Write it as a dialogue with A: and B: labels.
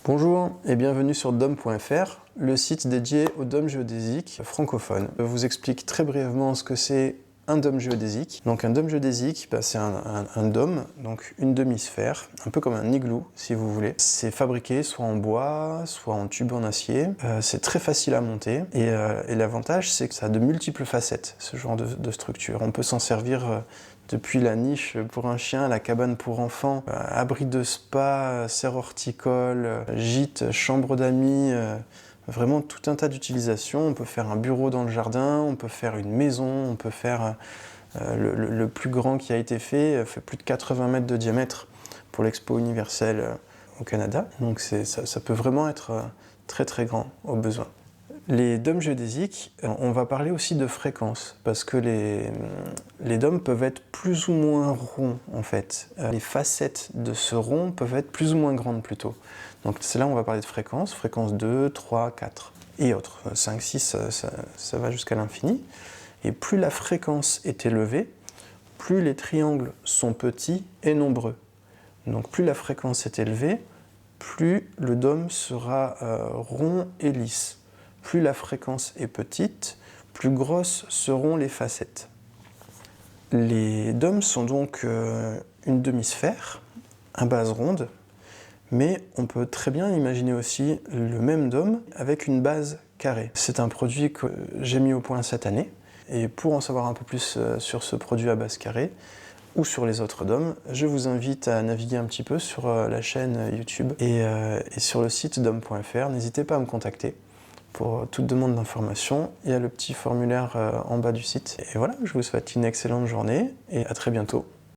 A: Bonjour et bienvenue sur dom.fr, le site dédié aux dômes géodésiques francophones. Je vous explique très brièvement ce que c'est un dôme géodésique. Donc un dôme géodésique, c'est un dôme, donc une demi-sphère, un peu comme un igloo si vous voulez. C'est fabriqué soit en bois, soit en tube en acier. C'est très facile à monter et l'avantage c'est que ça a de multiples facettes, ce genre de structure. On peut s'en servir depuis la niche pour un chien, la cabane pour enfants, abri de spa, serre horticole, gîte, chambre d'amis, vraiment tout un tas d'utilisations. On peut faire un bureau dans le jardin, on peut faire une maison, on peut faire le plus grand qui a été fait plus de 80 mètres de diamètre pour l'Expo universelle au Canada. Donc ça peut vraiment être très très grand au besoin. Les dômes géodésiques, on va parler aussi de fréquence, parce que les dômes peuvent être plus ou moins ronds en fait. Les facettes de ce rond peuvent être plus ou moins grandes plutôt. Donc c'est là où on va parler de fréquence, fréquence 2, 3, 4 et autres. 5, 6, ça va jusqu'à l'infini. Et plus la fréquence est élevée, plus les triangles sont petits et nombreux. Donc plus la fréquence est élevée, plus le dôme sera rond et lisse. Plus la fréquence est petite, plus grosses seront les facettes. Les dômes sont donc une demi-sphère, à base ronde, mais on peut très bien imaginer aussi le même dôme avec une base carrée. C'est un produit que j'ai mis au point cette année, et pour en savoir un peu plus sur ce produit à base carrée, ou sur les autres dômes, je vous invite à naviguer un petit peu sur la chaîne YouTube et sur le site dom.fr. N'hésitez pas à me contacter. Pour toute demande d'information, il y a le petit formulaire en bas du site. Et voilà, je vous souhaite une excellente journée et à très bientôt.